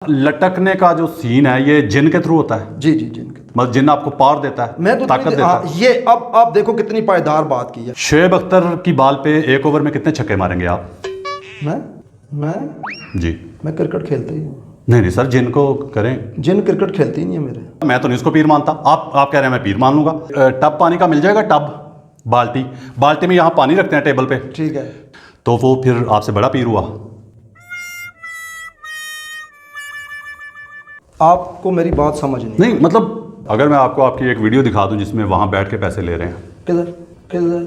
लटकने का जो सीन है ये जिन के थ्रू होता है? जी जी, जिन के मतलब जिन आपको पावर देता है, मैं तो ताकत देता है? ये अब आप देखो कितनी पायदार बात की है। शोएब अख्तर की बाल पे एक ओवर में कितने छक्के मारेंगे आप? मैं जी मैं क्रिकेट खेलता ही हूँ। नहीं सर, जिन को करें। जिन क्रिकेट खेलते ही नहीं है मेरे। मैं तो नहीं उसको पीर मानता। आप कह रहे हैं मैं पीर मान लूंगा। टब पानी का मिल जाएगा, टब बाल्टी में यहाँ पानी रखते हैं टेबल पे, ठीक है, तो वो फिर आपसे बड़ा पीर हुआ? आपको मेरी बात समझ नहीं। मतलब अगर मैं आपको आपकी एक वीडियो दिखा दूं जिसमें वहां बैठ के पैसे ले रहे हैं, किधर किधर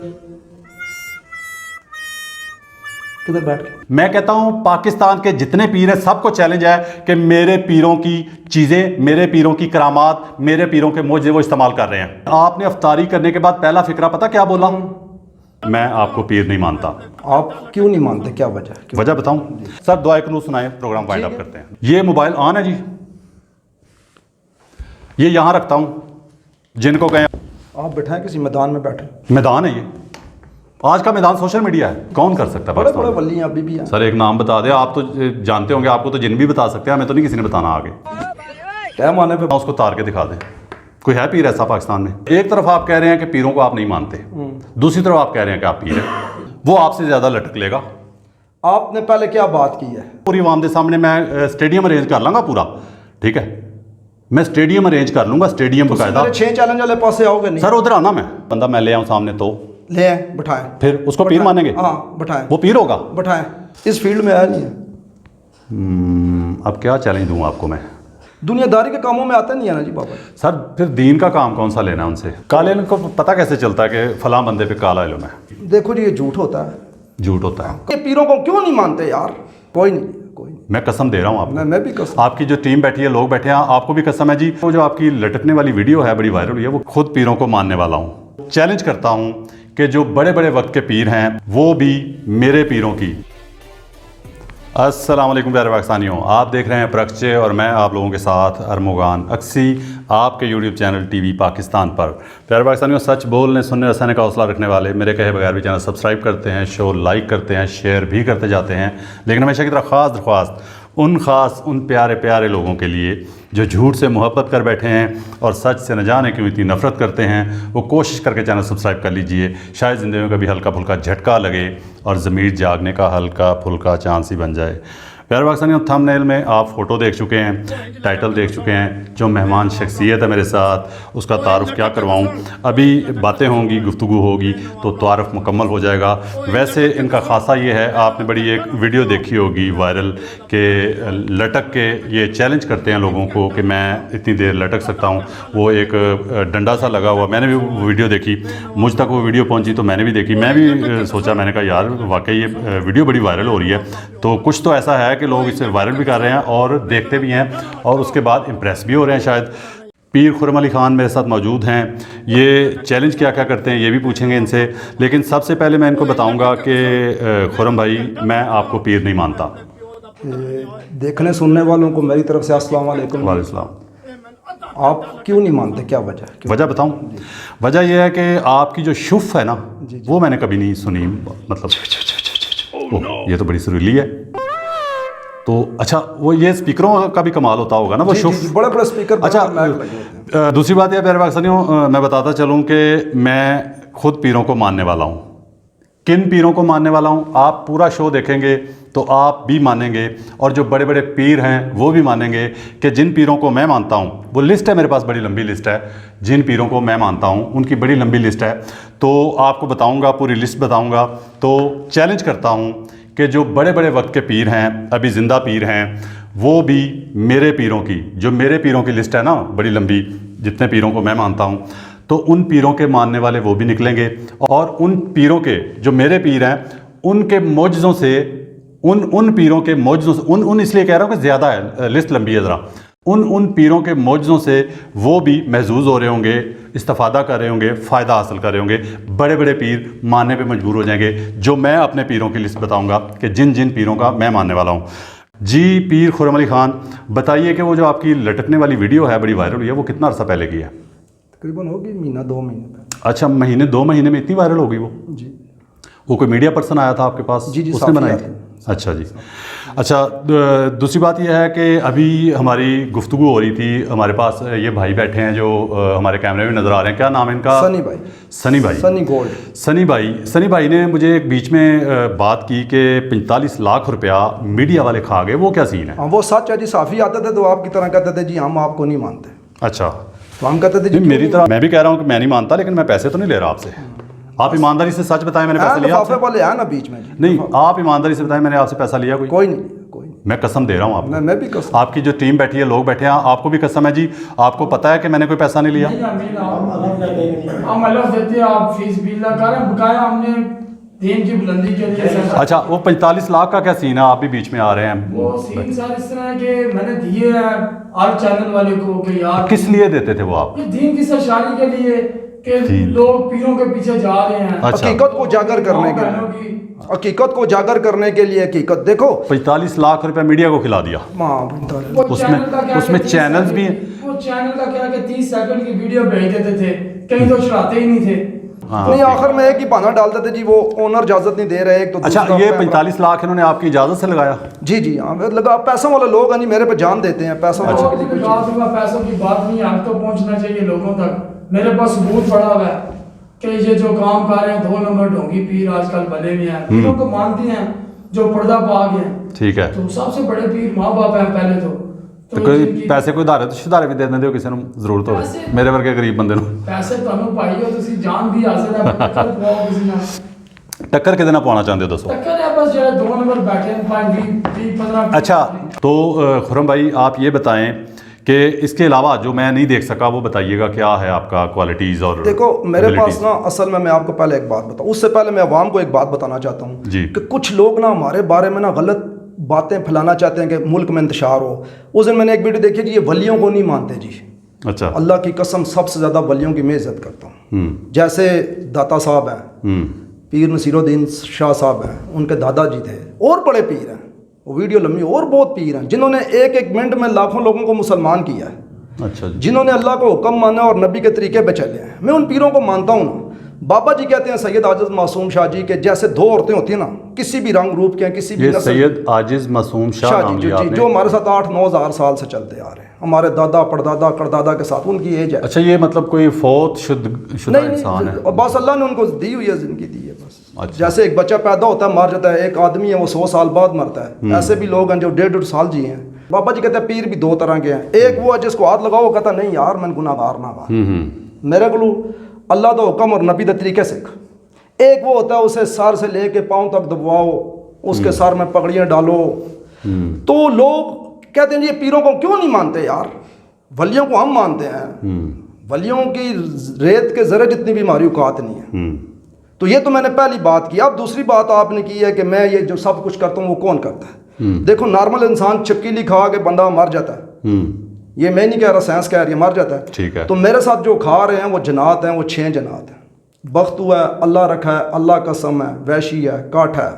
किधर बैठ के? मैं कहता हूं पाकिस्तान के जितने पीर हैं सबको चैलेंज है कि मेरे पीरों की चीजें, मेरे पीरों की करामात, मेरे पीरों के मोजे वो इस्तेमाल कर रहे हैं। आपने अफ्तारी करने के बाद पहला फिक्रा पता क्या बोला? मैं आपको पीर नहीं मानता। आप क्यों नहीं मानते, क्या वजह? वजह बताऊं सर? दुआ कुनू सुनाए, प्रोग्राम वाइंड अप करते हैं। ये मोबाइल ऑन है जी, ये यहां रखता हूं, जिनको कहें आप बैठे किसी मैदान में बैठे। मैदान है ये, आज का मैदान सोशल मीडिया है, कौन कर सकता है? बड़े बड़े वली हैं अभी भी हैं। सर एक नाम बता दे, आप तो जानते होंगे, आपको तो जिन भी बता सकते हैं, हमें तो नहीं किसी ने बताना आगे। क्या माने पे उसको तार के दिखा दें, कोई है पीर ऐसा पाकिस्तान में? एक तरफ आप कह रहे हैं कि पीरों को आप नहीं मानते, दूसरी तरफ आप कह रहे हैं कि आप पीर हैं। वो आपसे ज्यादा लटक लेगा। आपने पहले क्या बात की है? पूरी आवाम के सामने मैं स्टेडियम अरेंज कर लूंगा पूरा, ठीक है? मैं स्टेडियम अरेंज कर लूंगा, स्टेडियम बकायदा। 6 चैलेंज वाले पासे आओगे नहीं? सर उधर आना, मैं बंदा मैं ले आऊं सामने तो ले आए, बिठाएं, फिर उसको पीर मानेंगे? हाँ बिठाएं, वो पीर होगा? बिठाएं। इस फील्ड में आया नहीं है। अब क्या चैलेंज दूं आपको मैं? दुनियादारी के कामों में आता नहीं है ना जी बाबा। सर फिर दीन का काम कौन सा लेना है उनसे? काले इल्म को पता कैसे चलता है कि फलां बंदे पे काला इल्म है? देखो जी, ये झूठ होता है। झूठ होता है? ये पीरों को क्यों नहीं मानते यार? कोई नहीं। मैं कसम दे रहा हूँ आपको। मैं भी कसम। आपकी जो टीम बैठी है, लोग बैठे हैं, आपको भी कसम है जी। वो जो आपकी लटकने वाली वीडियो है, बड़ी वायरल हुई है, वो खुद पीरों को मानने वाला हूँ। चैलेंज करता हूँ कि जो बड़े बड़े वक्त के पीर हैं वो भी मेरे पीरों की। अस्सलाम वालेकुम प्यारे पाकिस्तानियों, आप देख रहे हैं प्रक्षे और मैं आप लोगों के साथ अरमुगान अक्सी, आपके यूट्यूब चैनल टीवी पाकिस्तान पर। प्यारे पाकिस्तानियों, सच बोलने सुनने रसाने का हौसला रखने वाले मेरे कहे बगैर भी चैनल सब्सक्राइब करते हैं, शो लाइक करते हैं, शेयर भी करते जाते हैं। लेकिन हमेशा की तरह ख़ास दरख्वास्त उन प्यारे प्यारे लोगों के लिए जो झूठ से मोहब्बत कर बैठे हैं और सच से न जाने क्यों इतनी नफ़रत करते हैं, वो कोशिश करके चैनल सब्सक्राइब कर लीजिए। शायद ज़िंदगी में कभी हल्का फुल्का झटका लगे और ज़मीर जागने का हल्का फुल्का चांस ही बन जाए। प्यारे पाकिस्तानियों, थंबनेल में आप फ़ोटो देख चुके हैं, टाइटल देख चुके हैं। जो मेहमान शख्सियत है मेरे साथ, उसका तारुफ़ क्या करवाऊँ? अभी बातें होंगी, गुफ्तगू होगी तो तारुफ़ मुकम्मल हो जाएगा। वैसे इनका ख़ासा ये है, आपने बड़ी एक वीडियो देखी होगी वायरल के लटक के ये चैलेंज करते हैं लोगों को कि मैं इतनी देर लटक सकता हूँ। वो एक डंडा सा लगा हुआ, मैंने भी वो वीडियो देखी, मुझ तक वो वीडियो पहुँची तो मैंने भी देखी। मैं भी सोचा, मैंने कहा यार वाकई ये वीडियो बड़ी वायरल हो रही है, तो कुछ तो ऐसा है कि लोग इसे वायरल भी कर रहे हैं और देखते भी हैं और उसके बाद इम्प्रेस भी हो रहे हैं शायद। पीर खुर्रम अली खान मेरे साथ मौजूद हैं। ये चैलेंज क्या क्या करते हैं ये भी पूछेंगे इनसे, लेकिन सबसे पहले मैं इनको बताऊंगा कि खुर्रम भाई, मैं आपको पीर नहीं मानता। देखने सुनने वालों को मेरी तरफ से अस्सलाम वालेकुम। वालेकुम। आप क्यों नहीं मानते, क्या वजह? वजह बताऊं? वजह यह है कि आपकी जो शुफ है ना, वो मैंने कभी नहीं सुनी। मतलब ये तो बड़ी सुरीली है। तो अच्छा, वो ये स्पीकरों का भी कमाल होता होगा ना, वो शुफ बड़े बड़े स्पीकर। अच्छा, दूसरी बात यह प्यारे पाकिस्तानियों, मैं बताता चलूं कि मैं खुद पीरों को मानने वाला हूं। किन पीरों को मानने वाला हूं? आप पूरा शो देखेंगे तो आप भी मानेंगे और जो बड़े बड़े पीर हैं वो भी मानेंगे कि जिन पीरों को मैं मानता हूं, वो लिस्ट है मेरे पास, बड़ी लंबी लिस्ट है। जिन पीरों को मैं मानता हूं उनकी बड़ी लंबी लिस्ट है, तो आपको बताऊंगा, पूरी लिस्ट बताऊंगा। तो चैलेंज करता हूं कि जो बड़े बड़े वक्त के पीर हैं, अभी ज़िंदा पीर हैं, वो भी मेरे पीरों की, जो मेरे पीरों की लिस्ट है ना बड़ी लंबी, जितने पीरों को मैं मानता हूँ, तो उन पीरों के मानने वाले वो भी निकलेंगे। और उन पीरों के, जो मेरे पीर हैं, उनके मौजज़ों से, उन पीरों के मौजज़ों से, उन इसलिए कह रहा हूँ कि ज़्यादा है, लिस्ट लंबी है ज़रा, उन पीरों के मौजज़ों से वो भी महजूज़ हो रहे होंगे, इस्तिफ़ादा कर रहे होंगे, फ़ायदा हासिल कर रहे होंगे। बड़े बड़े पीर मानने पे मजबूर हो जाएंगे, जो मैं अपने पीरों की लिस्ट बताऊंगा कि जिन जिन पीरों का मैं मानने वाला हूँ। जी पीर खुर्रम अली खान, बताइए कि वो जो आपकी लटकने वाली वीडियो है, बड़ी वायरल हुई है, वो कितना अर्सा पहले की है? तकरीबन होगी महीना 2 महीने। अच्छा, महीने 2 महीने में इतनी वायरल हो गई वो? जी। वो कोई मीडिया पर्सन आया था आपके पास? जी जी, उसने बनाई थी? अच्छा जी। अच्छा, दूसरी बात यह है कि अभी हमारी गुफ्तगू हो रही थी, हमारे पास ये भाई बैठे हैं जो हमारे कैमरे में नज़र आ रहे हैं, क्या नाम है इनका? सनी भाई। सनी भाई। सनी गोल्ड। सनी भाई ने मुझे एक बीच में बात की कि 45 लाख रुपया मीडिया वाले खा गए, वो क्या सीन है? हाँ वो सच है जी। साफ़ी आते थे तो आपकी तरह कहते थे जी हम आपको नहीं मानते। अच्छा, तो हम कहते थे जी मेरी तरह मैं भी कह रहा हूँ कि मैं नहीं मानता, लेकिन मैं पैसे तो नहीं ले रहा आपसे। आप ईमानदारी से सच बताएं, मैंने पैसा लिया आपसे? वाले है ना बीच में जी। नहीं, आप ईमानदारी से बताएं, मैंने आपसे पैसा लिया कोई? कोई नहीं। मैं कसम दे रहा हूँ आपको। मैं भी कसम। आपकी जो टीम बैठी है, लोग बैठे हैं, आपको भी कसम है जी। आपको पता है कि मैंने कोई पैसा नहीं लिया? हम अलग देते हैं, आप फीस भी लगा रहे हैं, बकाया हमने दीन की बुलंदी के लिए। अच्छा, वो 45 लाख का क्या सीन है? आप भी बीच में आ रहे हैं। वो सीन सर इस तरह है कि मैंने दिए हैं हर चैनल वाले को कि यार किस लिए देते थे वो आप? ये दीन की सरशारी के लिए कि लोग पीरों के पीछे जा रहे हैं। अच्छा। हकीकत को उजागर करने के लिए, हकीकत को उजागर करने के लिए। हकीकत देखो, 45 लाख रुपया मीडिया को खिला दिया। वो उसमें- चैनल का क्या उसमें कि 30 चैनल्स सेकंड भी हैं। की- वो चैनल का क्या कि 30 सेकंड की वीडियो भेज देते थे, कहीं तो चढ़ाते ही नहीं थे। हाँ, नहीं, आखिर में एक ही बहाना डालते थे जी, वो ओनर इजाजत नहीं दे रहे। एक तो अच्छा, दूसरा ये पैसा- 45 लाख इन्होंने आपकी इजाज़त से लगाया? जी जी हाँ, लगा पैसों वाले लोग हैं जी, मेरे पे जान देते हैं पैसों अच्छा। वालों के लिए। पैसों की बात नहीं, आग तो पहुंचना चाहिए लोगों तक। मेरे पास सबूत पड़ा हुआ है कि ये जो काम कर रहे हैं 2 नंबर ढोंगी पीर आजकल भले में हैं, पीरों को मानते हैं जो पर्दा पाक हैं। ठीक है, तो सबसे बड़े पीर माँ बाप हैं पहले तो कोई जिनकी- पैसे कोई उधारे तो शुधारे भी दे देंगे किसी ਨੂੰ ਜ਼ਰੂਰਤ ਹੋਵੇ, पैसे- ਮੇਰੇ ਵਰਗੇ ਗਰੀਬ ਬੰਦੇ ਨੂੰ। पैसे ਤੁਹਾਨੂੰ पाई हो ਤੁਸੀਂ जान भी हासिल है टक्कर पाओ किसी ना टक्कर कितने ना पाना चाहते हो दसो? टक्कर है बस जो 2 नंबर बैठे हैं 5-20-15। अच्छा, तो खुरम भाई आप ये बताएं कि इसके अलावा जो मैं नहीं देख सका वो बताइएगा, क्या है आपका क्वालिटीज़ और देखो मेरे पास abilities? ना, असल में मैं आपको पहले एक बात बताऊं, उससे पहले मैं अवाम को एक बात बताना चाहता हूं जी। कि कुछ लोग ना हमारे बारे में ना गलत बातें फैलाना चाहते हैं कि मुल्क में इंतशार हो। उस दिन मैंने एक वीडियो देखी जी, ये वलियों को नहीं मानते जी। अच्छा। अल्लाह की कसम सबसे ज़्यादा वलियों की मैं इज़्ज़त करता हूँ। जैसे दाता साहब हैं, पीर नसीरुद्दीन शाह साहब हैं, उनके दादाजी थे, और बड़े पीर हैं, वो वीडियो लंबी, और बहुत पीर हैं जिन्होंने एक एक मिनट में लाखों लोगों को मुसलमान किया है। अच्छा जी। जिन्होंने अल्लाह को हुक्म माना और नबी के तरीके पे चले हैं। मैं उन पीरों को मानता हूँ ना। बाबा जी कहते हैं सैयद आजिज मासूम शाह जी के जैसे 2 औरतें होती हैं ना, किसी भी रंग रूप के हैं, किसी भी ये नस्ल सैयद आजिज मासूम शाह नाम जी लिया जी, आपने? जो हमारे साथ 8-9 हज़ार साल से चलते आ रहे हैं, हमारे दादा परदादा करदादा के साथ उनकी एज है। अच्छा, ये मतलब कोई फौत शुदा इंसान है? और बस अल्लाह ने उनको दी हुई है, जिंदगी दी है बस। अच्छा। जैसे एक बच्चा पैदा होता है मर जाता है, एक आदमी है वो 100 साल बाद मरता है, ऐसे भी लोग हैं जो 1.5 साल जिए हैं। बाबा जी कहते हैं पीर भी 2 तरह के हैं। एक वो है जिसको हाथ लगाओ, वो कहता नहीं यार मैं गुनाहगार ना बा, मेरे को अल्लाह का हुक्म और नबी के तरीके सीख। एक वो होता है उसे सर से लेके पाँव तक दबाओ, उसके सर में पगड़ियाँ डालो। तो लोग कहते हैं ये पीरों को क्यों नहीं मानते यार, वलियों को हम मानते हैं। वलियों की रेत के जरे जितनी भी हमारी औकात नहीं है। तो ये तो मैंने पहली बात की। अब दूसरी बात आपने की है कि मैं ये जो सब कुछ करता हूँ वो कौन करता है। देखो नॉर्मल इंसान चपकीली खा के बंदा मर जाता है, ये मैं नहीं कह रहा, साइंस कह रही है, मर जाता है। ठीक है। तो मेरे साथ जो खा रहे हैं वो जनात हैं, वो 6 जनात हैं। बख्तू है, अल्लाह रखा है, अल्लाह कसम है, वैशी है, काठ है,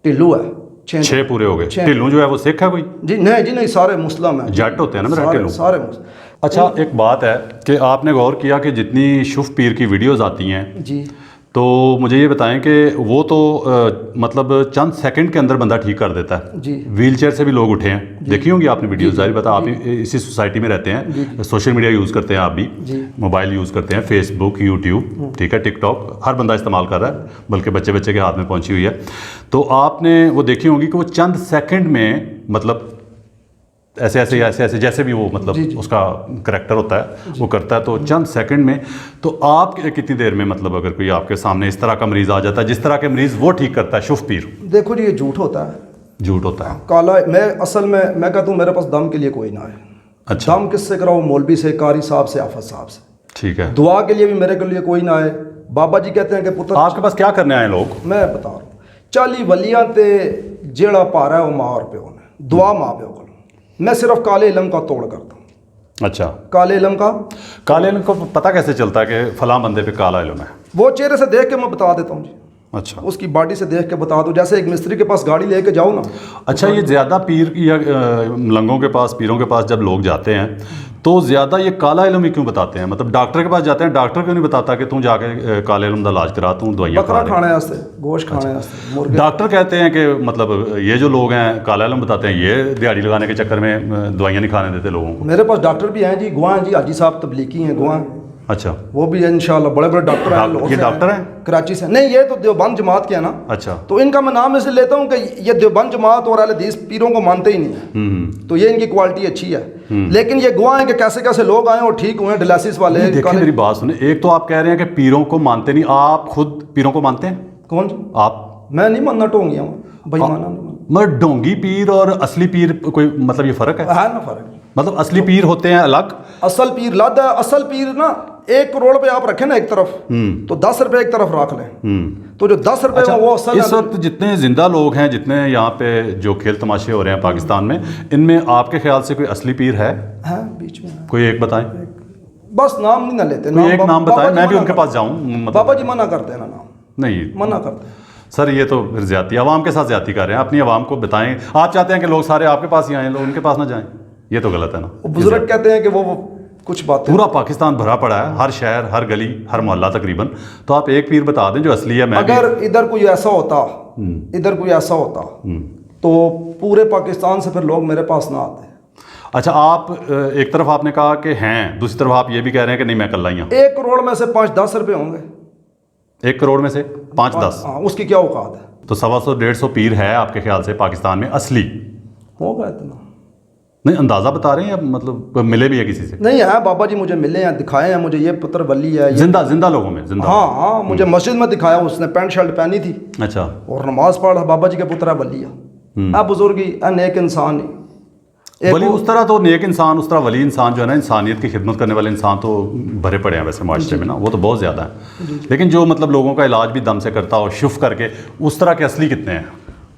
टिल्लू है। 6 पूरे हो गए। छह। ढिल्लू जो है वो सिख है कोई? जी नहीं, सारे मुस्लिम हैं। जट होते हैं ना मेरे ढिल्लू? सारे मुस्लिम। अच्छा, एक बात है कि आपने गौर किया कि जितनी शुफ पीर की वीडियोस आती हैं, जी, तो मुझे ये बताएं कि वो तो मतलब चंद सेकंड के अंदर बंदा ठीक कर देता है। जी। व्हीलचेयर से भी लोग उठे हैं, देखी होंगी आपने वीडियोस, जाहिर बता आप इसी सोसाइटी में रहते हैं, सोशल मीडिया यूज़ करते हैं आप भी, मोबाइल यूज़ करते हैं, फेसबुक, यूट्यूब, ठीक है, टिकटॉक, हर बंदा इस्तेमाल कर रहा है, बल्कि बच्चे के हाथ में पहुंची हुई है। तो आपने वो देखी होंगी कि वो चंद सेकंड में मतलब ऐसे जैसे भी वो मतलब उसका करैक्टर होता है वो करता है, तो चंद सेकंड में। तो आप कितनी देर में मतलब अगर कोई आपके सामने इस तरह का मरीज़ आ जाता है जिस तरह के मरीज़ वो ठीक करता है शुफ पीर? देखो जी, ये झूठ होता है, झूठ होता है। काला। मैं असल में मैं कहता हूँ मेरे पास दम के लिए कोई ना है। अच्छा। दम किससे कराओ? मौलवी से, कारी साहब से, आफत साहब से। ठीक है। दुआ के लिए भी मेरे के लिए कोई ना है। बाबा जी कहते हैं कि पुत्र, आपके पास क्या करने आए लोग? मैं बता रहा हूँ 40 वलियां ते जेड़ा पा रहा है वो माँ और प्यो ने दुआ माँ प्यो को। मैं सिर्फ काले इलम का तोड़ करता हूँ। अच्छा, काले इलम का। काले इल्म को पता कैसे चलता है कि फलां बंदे पे काला इल्म है? वो चेहरे से देख के मैं बता देता हूँ जी। अच्छा उसकी बॉडी से देख के बता दो। जैसे एक मिस्त्री के पास गाड़ी लेके जाओ ना। अच्छा, ये ज़्यादा पीर या लंगों के पास, पीरों के पास जब लोग जाते हैं तो ज़्यादा ये काला इल्म ही क्यों बताते हैं? मतलब डॉक्टर के पास जाते हैं, डॉक्टर क्यों नहीं बताता कि तू जाके काले इल्म का इलाज करा, तू दवाइयाँ बकरा खा खाने वास्ते, गोश्त खाने वास्ते, मुर्गे। डॉक्टर कहते हैं कि मतलब ये जो लोग हैं काला इल्म बताते हैं, ये दिहाड़ी लगाने के चक्कर में दवाइयाँ नहीं खाने देते लोगों को। मेरे पास डॉक्टर भी हैं जी, गुआ हैं जी, हाजी साहब तबलीगी हैं, गुआ हैं। अच्छा, वो भी है इंशाल्लाह, बड़े बड़े डॉक्टर हैं। लाहौर ये से डॉक्टर हैं? कराची से नहीं, ये तो देवबंद जमात के हैं ना। अच्छा, तो इनका मैं नाम इसलिए लेता हूँ कि ये देवबंद जमात और अहले हदीस पीरों को मानते ही नहीं है। तो ये इनकी क्वालिटी अच्छी है। लेकिन ये गुआ है कि कैसे कैसे लोग आए और ठीक हुए, डायलिसिस वाले। देखिए मेरी बात सुने, एक तो आप कह रहे हैं कि पीरों को मानते नहीं, आप खुद पीरों को मानते हैं? कौन? आप? मैं नहीं मानना, टोंगिया बेईमाना नहीं मानना। मगर ढोंगी पीर और असली पीर कोई मतलब ये फ़र्क है? है ना फ़र्क। मतलब असली पीर होते हैं अलग, असल पीर लादा। असल पीर ना 1 करोड़ पे आप रखें ना एक तरफ, तो 10 रुपए एक तरफ रख लें। तो जो 10 रुपए अच्छा, में वो असल। इस वक्त जितने जिंदा लोग हैं, जितने यहाँ पे जो खेल तमाशे हो रहे हैं पाकिस्तान में, इनमें आपके ख्याल से कोई असली पीर है? बीच में है। कोई एक बताएं। बस नाम नहीं ना लेते। कोई एक नाम बताएं, मैं भी मना उनके करते पास जाऊं। हैं। बाबा जी मना करते हैं ना, नाम नहीं मना करते हैं। सर, ये तो फिर ज्यादती, आवाम के साथ ज्यादती कर रहे हैं। अपनी आवाम को बताएं। आप चाहते हैं कि लोग सारे आपके पास ही आएँ, लोग उनके पास ना जाएं, ये तो गलत है ना। बुजुर्ग कहते हैं कि वो कुछ बातें। पूरा पाकिस्तान भरा पड़ा है, हर शहर, हर गली, हर मोहल्ला तकरीबन। तो आप एक पीर बता दें जो असली है। मैं अगर इधर कोई ऐसा होता, इधर कोई ऐसा होता तो पूरे पाकिस्तान से फिर लोग मेरे पास ना आते। अच्छा, आप एक तरफ आपने कहा कि हैं, दूसरी तरफ आप ये भी कह रहे हैं कि नहीं मैं कल्ला ही हूँ। 1 करोड़ में से 5-10 रुपए होंगे। 1 करोड़ में से 5-10? हाँ, उसकी क्या औकात है? तो 125-150 पीर है आपके ख्याल से पाकिस्तान में असली? होगा इतना? नहीं, अंदाज़ा बता रहे हैं या मतलब मिले भी है किसी से? नहीं है, बाबा जी मुझे मिले हैं, दिखाए हैं मुझे, ये पुत्र वली है, ये जिंदा लोगों में जिंदा? हाँ, मुझे मस्जिद में दिखाया, उसने पैंट शर्ट पहनी थी। अच्छा। और नमाज पढ़ा, बाबा जी के पुत्र वली है, बुजुर्गी, नेक इंसान ही। वली उस तरह तो नेक इंसान, उस तरह वली इंसान जो है ना, इंसानियत की खिदमत करने वाले इंसान तो भरे पड़े हैं वैसे माशरे में ना, वो तो बहुत ज़्यादा है। लेकिन जो मतलब लोगों का इलाज भी दम से करता हो, शुफ करके, उस तरह के असली कितने हैं?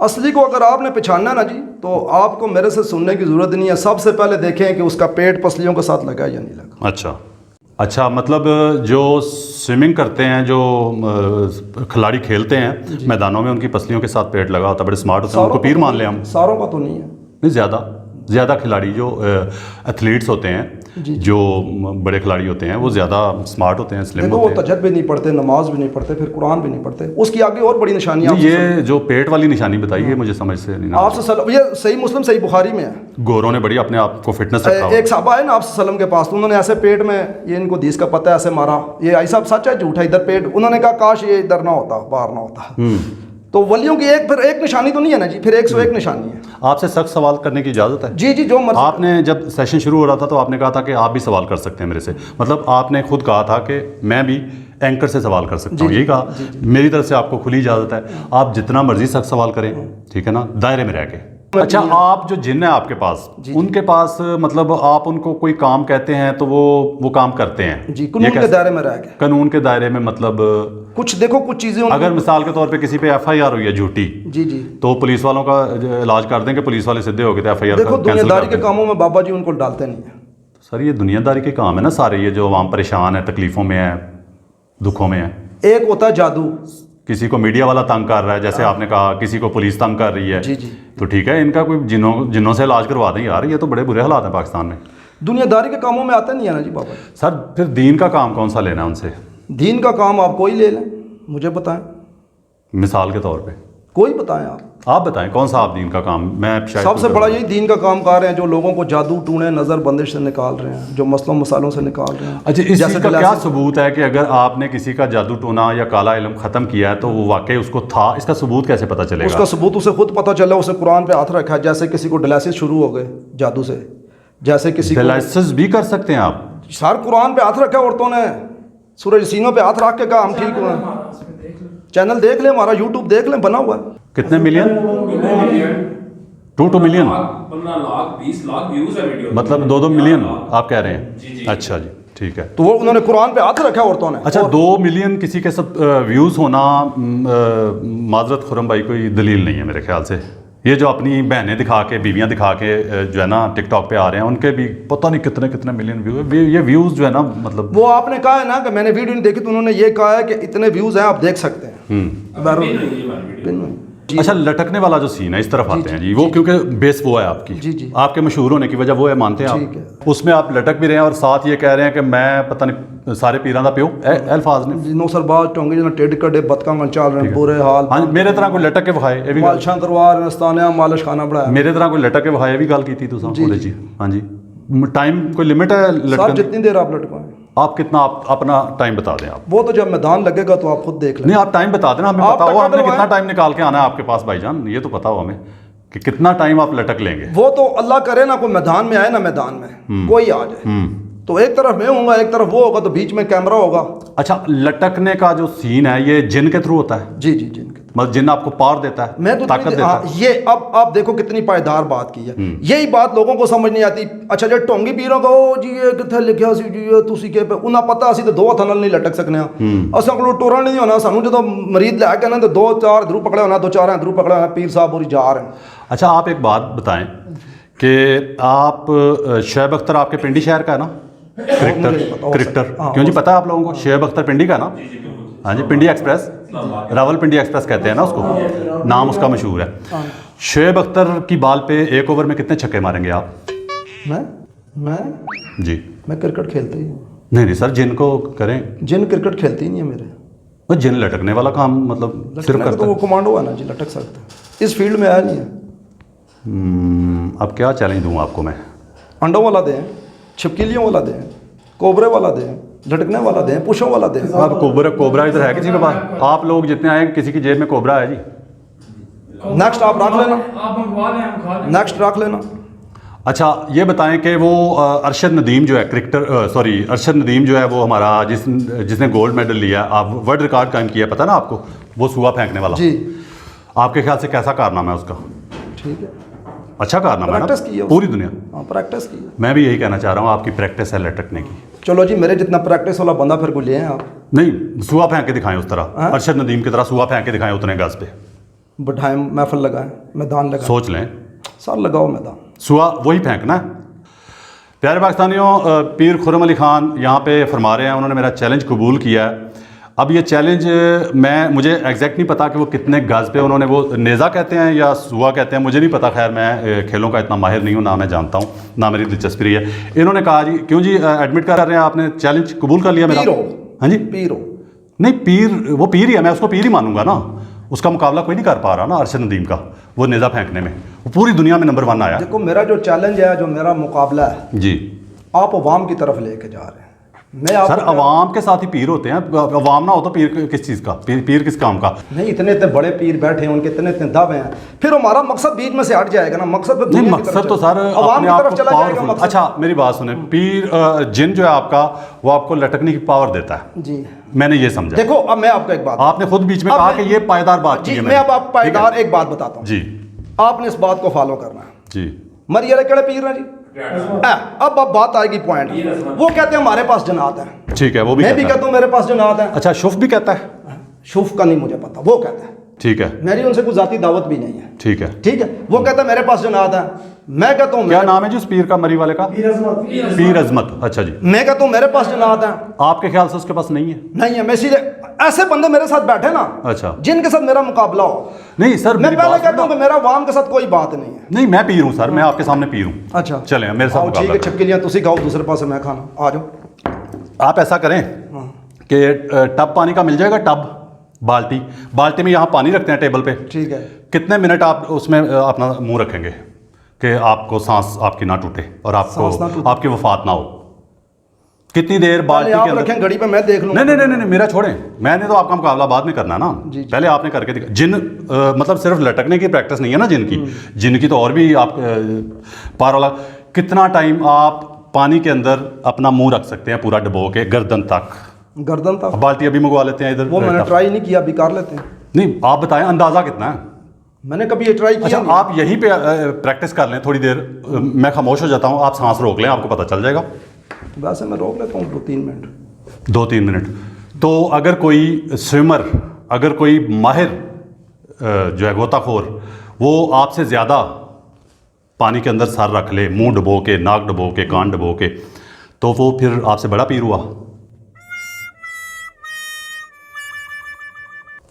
असली को अगर आपने पहचानना ना जी, तो आपको मेरे से सुनने की ज़रूरत नहीं है। सबसे पहले देखें कि उसका पेट पसलियों के साथ लगा या नहीं लगा। अच्छा, मतलब जो स्विमिंग करते हैं, जो खिलाड़ी खेलते हैं मैदानों में, उनकी पसलियों के साथ पेट लगा होता है, बड़े स्मार्ट होते हैं, उनको पीर मान लें हम? सारों का तो नहीं है। नहीं, ज़्यादा खिलाड़ी जो एथलीट्स होते हैं, जो बड़े खिलाड़ी होते हैं, वो ज़्यादा स्मार्ट होते हैं, स्लिम देखो, होते वो तजद भी नहीं पढ़ते, नमाज भी नहीं पढ़ते, फिर कुरान भी नहीं पढ़ते। उसकी आगे और बड़ी निशानियाँ। ये जो पेट वाली निशानी बताई है, मुझे समझ से नहीं। आपसे ये सही मुस्लिम, सही बुखारी में है। गोरों ने बड़ी अपने आप को फिटनेस रखा हुआ। एक साहबा है ना आपसे सलम के पास, तो उन्होंने ऐसे पेट में, ये इनको हदीस का पता है, ऐसे मारा। ये आई साहब सच है झूठ है? इधर पेट, उन्होंने कहा काश ये इधर ना होता, बाहर ना होता। तो वलियों की फिर एक निशानी तो नहीं है ना जी, फिर 101 निशानी है। आपसे सख्त सवाल करने की इजाज़त है? जी, जो मर्जी। आपने जब सेशन शुरू हो रहा था तो आपने कहा था कि आप भी सवाल कर सकते हैं मेरे से, मतलब आपने खुद कहा था कि मैं भी एंकर से सवाल कर सकता हूँ, यही कहा। मेरी तरफ से आपको खुली इजाज़त है, आप जितना मर्जी सख्त सवाल करें, ठीक है ना, दायरे में रह के। अच्छा, आप जो जिन है आपके पास, उनके पास मतलब आप उनको कोई काम कहते हैं तो वो काम करते हैं जी, कानून के दायरे में रह के। कानून के दायरे में मतलब कुछ देखो, कुछ चीज़ें अगर मिसाल के तौर पे किसी पे FIR हुई है झूठी, जी, तो पुलिस वालों का इलाज कर दें कि पुलिस वाले सीधे हो गए थे, FIR देखो, दुनियादारी के कामों में बाबा जी उनको डालते नहीं है। सर, ये दुनियादारी के काम है ना सारे, ये जो आवाम परेशान है, तकलीफ़ों में है, दुखों में है। एक होता है जादू, किसी को मीडिया वाला तंग कर रहा है, जैसे आपने कहा, किसी को पुलिस तंग कर रही है। जी, तो ठीक है, इनका कोई जिन्नों से इलाज करवा दें यार, ये तो बड़े बुरे हालात हैं पाकिस्तान में। दुनियादारी के कामों में आता नहीं है ना जी बाबा। सर, फिर दीन का काम कौन सा लेना है उनसे? दीन का काम आप कोई ले लें, मुझे बताएं। मिसाल के तौर पे कोई बताएं, आप बताएं कौन सा आप दीन का काम? मैं शायद सबसे बड़ा यही दीन का काम कर रहे हैं, जो लोगों को जादू टूने नज़र बंदिश से निकाल रहे हैं, जो मसलों मसालों से निकाल रहे हैं। अच्छा, इस चीज़ का क्या सबूत है कि अगर आपने किसी का जादू टोना या काला इल्म ख़त्म किया है तो वो वाकई उसको था? इसका सबूत कैसे पता चलेगा? उसका सबूत उसे खुद पता चला, उसे कुरान पे हाथ रखा है। जैसे किसी को डायलिसिस शुरू हो गए जादू से, जैसे किसी को डायलिसिस भी कर सकते हैं आप? सर, कुरान पे हाथ रखा, औरतों ने सूरज सीनों पे हाथ रख के कहा हम ठीक हुए। चैनल देख ले हमारा, यूट्यूब देख ले, बना हुआ है। कितने million? 2 million, 15 lakh 20 lakh views है वीडियो, मतलब 2 मिलियन आप कह रहे हैं? जी। अच्छा जी, ठीक है। तो वो उन्होंने कुरान पे हाथ रखा औरतों ने। अच्छा, 2 मिलियन किसी के सब व्यूज़ होना माजरत खुरम भाई कोई दलील नहीं है मेरे ख्याल से। ये जो अपनी बहनें दिखा के, बीवियाँ दिखा के जो है ना टिकटॉक पे आ रहे हैं, उनके भी पता नहीं कितने मिलियन व्यूज। ये व्यूज़ जो है ना, मतलब वो आपने कहा है ना कि मैंने वीडियो नहीं देखी, तो उन्होंने ये कहा है कि इतने व्यूज़ हैं, आप देख सकते हैं। बैरल पिन हुई है हमारी वीडियो। पिन हुई। जी। अच्छा, लटकने वाला जो सीन है, इस तरफ आते हैं जी, वो क्योंकि बेस वो है आपकी, जी, जी। आपके मशहूर होने की वजह वो है, मानते हैं ठीक आप। उसमें आप लटक भी रहे हैं और साथ ये कह रहे हैं कि मैं पता नहीं सारे पीरां दा प्यो अल्फाज ने। जी, नौसरबाज टोंगे जिन्हें टेढ़ कड़े बतकां चल रहे हैं, बुरे हाल। हाँ जी, मेरे तरह कोई लटक के विखाए, ये भी गल- मालशां दरबार नस्तानिया मालिश खाना बनाया। मेरे तरह कोई लटक के विखाए, ये भी गल की थी तुसां जी, ओहदे च। हाँ जी, टाइम कोई लिमिट है साहब लटकन दी? जितनी देर आप लटकाएं, आप कितना, आप अपना टाइम बता दें आप। वो तो जब मैदान लगेगा तो आप खुद देख लें। नहीं, आप टाइम बता देना, हमें आप पता हो टक्कर आपने दिलवाएं। कितना टाइम निकाल के आना है आपके पास भाईजान, ये तो पता हो हमें कि कितना टाइम आप लटक लेंगे। वो तो अल्लाह करे ना कोई मैदान में आए ना, मैदान में कोई आ जाए, तो एक तरफ मैं हूँगा एक तरफ वो होगा, तो बीच में कैमरा होगा। अच्छा, लटकने का जो सीन है ये जिन के थ्रू होता है? जी जी जिनके मतलब जिन आपको पावर देता है, मैं तो ताकत देता हाँ, है? ये अब आप देखो कितनी पायदार बात की है। यही बात लोगों को समझ नहीं आती। अच्छा जो टोंगी पीरों का ओ जी ये किथे लिखिया सी जी ये तुसी के पे उन्हें पता ਅਸੀਂ ਤੇ ਦੋ ਹੱਥਾਂ ਨਾਲ ਨਹੀਂ ਲਟਕ ਸਕਨੇ ਆ। ਅਸਾਂ ਕੋਲ ਟੋਰਾ ਨਹੀਂ ਹੋਣਾ, ਸਾਨੂੰ ਜਦੋਂ ਮਰੀਜ਼ ਲੈ ਕੇ ਆਣਾ ਤੇ 2-4 ਇਧਰੋਂ ਪਕੜਿਆ ਹੋਣਾ, 2-4 ਇਧਰੋਂ ਪਕੜਿਆ ਹੋਣਾ, ਪੀਰ ਸਾਹਿਬ पूरी जा रहे हैं। अच्छा, आप एक बात बताएं कि आप शुएब अख्तर आपके पिंडी शहर का है ना? क्रिकेटर, मुझे नहीं पता, हो क्रिकेटर सकता है। हाँ, क्यों जी, हो पता है आप लोगों को शुएब अख्तर पिंडी का ना? हाँ जी, पिंडी एक्सप्रेस, रावलपिंडी एक्सप्रेस कहते हैं ना उसको, नाम उसका मशहूर है। शुएब अख्तर की बाल पे एक ओवर में कितने छक्के मारेंगे आप? मैं जी, मैं क्रिकेट खेलते ही हूँ। नहीं नहीं सर, जिन को करें जिन क्रिकेट खेलते ही नहीं है मेरे। वो जिन लटकने वाला काम मतलब सिर्फ लटकने का करता तो वो है। कमांडो है ना जी, लटक सकते हैं। इस फील्ड में आया नहीं है। अब क्या चैलेंज दूँ आपको मैं? अंडों वाला दें, छिपकलियों वाला दें, कोबरे वाला दें, लटकने वाला दें, पुशों वाला दें। अब कोबरा इधर है किसी के पास? आप लोग जितने आए किसी की जेब में कोबरा है जी? नेक्स्ट आप रख लेना, आप मंगवा लें, हम खा लें। नेक्स्ट रख लेना। अच्छा, ये बताएं कि वो अरशद नदीम जो है क्रिकेटर, सॉरी अरशद नदीम जो है वो हमारा जिसने गोल्ड मेडल लिया, आप वर्ल्ड रिकॉर्ड कायम किया, पता ना आपको, वो सुआ फेंकने वाला जी आपके ख्याल से कैसा कारनामा है उसका? ठीक है, अच्छा कारनामा है प्रैक्टिस की है ना? उसने। पूरी दुनिया, हाँ प्रैक्टिस की है। मैं भी यही कहना चाह रहा हूँ, आपकी प्रैक्टिस है लटकने की। चलो जी, मेरे जितना प्रैक्टिस वाला बंदा फिर कोई ले आए आप। नहीं, सुआ फेंक के दिखाएं उस तरह, हाँ? अरशद नदीम की तरह सुआ फेंक के दिखाएं उतने गज पे, बिठाएं, महफिल लगाएं, मैदान लगाएं। सोच लें, सर लगाओ मैदान। सुआ वही फेंकना है। प्यारे पाकिस्तानियों, पीर खुर्रम अली खान यहाँ पे फरमा रहे हैं, उन्होंने मेरा चैलेंज कबूल किया है। अब ये चैलेंज मुझे एग्जैक्ट नहीं पता कि वो कितने गज पे उन्होंने, वो नेज़ा कहते हैं या सुआ कहते हैं, मुझे नहीं पता। खैर मैं खेलों का इतना माहिर नहीं हूँ, ना मैं जानता हूँ, ना मेरी दिलचस्पी रही है। इन्होंने कहा जी, क्यों जी एडमिट कर रहे हैं आपने, चैलेंज कबूल कर लिया मेरा? पीरो। हाँ जी, पीरो नहीं पीर, वो पीर ही है, मैं उसको पीर ही मानूंगा ना। उसका मुकाबला कोई नहीं कर पा रहा ना अरशद नदीम का, वो नेज़ा फेंकने में वो पूरी दुनिया में नंबर 1 आया। देखो मेरा जो चैलेंज है, जो मेरा मुकाबला है, जी आप अवाम की तरफ लेके जा रहे हैं। मैं आप सर, अवाम के साथ ही पीर होते हैं, अवाम ना हो तो पीर किस चीज़ का, पीर किस काम का? नहीं, इतने इतने बड़े पीर बैठे हैं, उनके इतने इतने दावे हैं, फिर हमारा मकसद बीच में से हट जाएगा ना। मकसद तो नहीं, दुनिया की तरफ मकसद तो चला- सर अवाम अपने की आप तरफ को चला जाएगा पावरफुल। मकसद। अच्छा मेरी बात सुने, पीर जिन जो है आपका, वो आपको लटकने की पावर देता है, जी मैंने ये समझा। देखो, अब मैं आपको एक बात, आपने खुद बीच में अब कहा मैं- कि ये पायदार बात की जी है मैं अब आप ठीक है? पायदार एक बात बताता हूँ जी आपने इस बात को फॉलो करना है। जी मरिया केड़े पीर है जी। अब बात आएगी पॉइंट। वो कहते हैं हमारे पास जनात है, ठीक है, वो भी मैं भी कहता कहता हूँ मेरे पास जनात है। है। अच्छा, शुफ भी कहता है? शुफ का नहीं मुझे पता, वो कहता है। ठीक है, मेरी उनसे कोई जाती दावत भी नहीं है। ठीक है। ठीक है, वो कहता है मेरे पास जनात है, मैं कहता हूँ क्या नाम है जी उस पीर का, मरी वाले का? पीर अजमत। अच्छा जी, मैं कहता हूँ मेरे पास जनात है। आपके ख्याल से उसके पास नहीं है? नहीं है, मैं सीधे ऐसे बंदे मेरे साथ बैठे ना, अच्छा, जिनके साथ मेरा मुकाबला हो। नहीं सर, मैं मेरी पहले बात कहता हूँ सुनो। कि मेरा अवाम के साथ कोई बात नहीं है। नहीं, मैं पीर हूँ सर, मैं आपके सामने पीर हूँ। अच्छा चलें, मेरे साथ आओ, ठीक है, मुकाबला छिपकलियाँ तुसी खाओ, दूसरे पास मैं खाना, आ जाओ। करें। आप ऐसा करें कि टब पानी का मिल जाएगा, टब बाल्टी में यहाँ पानी रखते हैं टेबल पे। ठीक है, कितने मिनट आप उसमें अपना मुंह रखेंगे कि आपको सांस आपकी ना टूटे और सांस ना आपको टूटे। आपकी वफात ना हो? कितनी देर बाल्टी पहले के आप अंदर? रखें घड़ी पे, मैं देख लूँगा। नहीं, मेरा छोड़ें, मैंने तो आपका मुकाबला बाद में करना है ना। जी। पहले आपने करके दिखा। जिन मतलब सिर्फ लटकने की प्रैक्टिस नहीं है ना जिनकी, जिनकी तो और भी आप पार वाला। कितना टाइम आप पानी के अंदर अपना मुंह रख सकते हैं पूरा डुबो के, गर्दन तक? गर्दन तक बाल्टी अभी मंगवा लेते हैं इधर। वो मैंने ट्राई नहीं किया, अभी कर लेते हैं। नहीं, आप बताएं अंदाजा कितना है? मैंने कभी ये ट्राई अच्छा, किया नहीं। आप यहीं पे प्रैक्टिस कर लें थोड़ी देर, मैं खामोश हो जाता हूँ, आप सांस रोक लें, आपको पता चल जाएगा। वैसे मैं रोक लेता हूँ 2-3 मिनट। 2-3 मिनट। तो अगर कोई स्विमर, अगर कोई माहिर जो है गोताखोर, वो आपसे ज़्यादा पानी के अंदर सर रख ले, मुंह डुबो के, नाक डुबो के, कान डुबो के, तो वो फिर आपसे बड़ा पीर हुआ।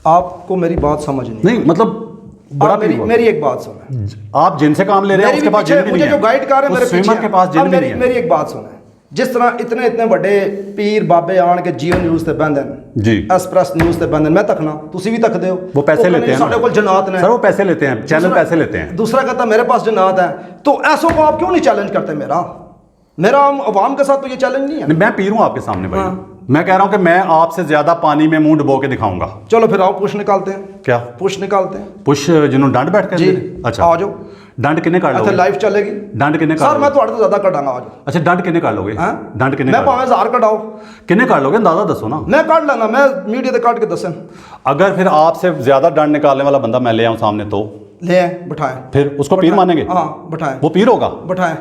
आपको मेरी बात समझ नहीं मतलब बड़ा आप पीर हुआ। मेरी एक बात सुने। आप जिनसे काम ले रहे हैं मेरी उसके पास पीछे जिन भी मुझे नहीं जो है। गाइड कर रहे हैं उस मेरे स्विमर पीछे के पास जिन अब भी नहीं मेरी है। मेरी एक बात सुने। जिस तरह इतने इतने बड़े पीर बाबे आन के जियो न्यूज़ ते बंदे जी। एक्सप्रेस न्यूज़ ते बंदे मैं तकना तुसी भी तकदे हो। वो पैसे लेते हैं ना। साढ़े को जनात ने सर वो पैसे लेते हैं, चैनल पैसे लेते हैं। दूसरा कहता मेरे पास जनात है, तो ऐसों को आप क्यों नहीं चैलेंज करते? मेरा अवाम के साथ तो ये चैलेंज नहीं है। नहीं, मैं पीर हूँ आपके सामने भाई। हाँ। मैं कह रहा हूँ कि मैं आपसे ज्यादा पानी में मुंह डुबो के दिखाऊंगा। चलो फिर आओ पुश निकालते हैं। क्या पुश निकालते हैं पुश जिन्होंने डंड बैठ कर जी। अच्छा आ जाओ। डंड किन्ने काट अच्छा लोगे? लाइव चलेगी। डंड किन्ने सर काट मैं थोड़े तो ज्यादा कटांगा आज। अच्छा डंड किन्ने काट लोगे? हाँ? डंड किन्ने मैं काट भावें 1000 कटाओ। किन्ने काट लोगे? अंदाजा दसो ना। मैं काट लेना, मैं मीडिया ते काट के दसन। अगर फिर आपसे ज्यादा डंड निकालने वाला बंदा मैं ले आऊं सामने तो ले आए बिठाएं। फिर उसको पीर मानेंगे? हाँ बिठाएं। वो पीर होगा बिठाएं।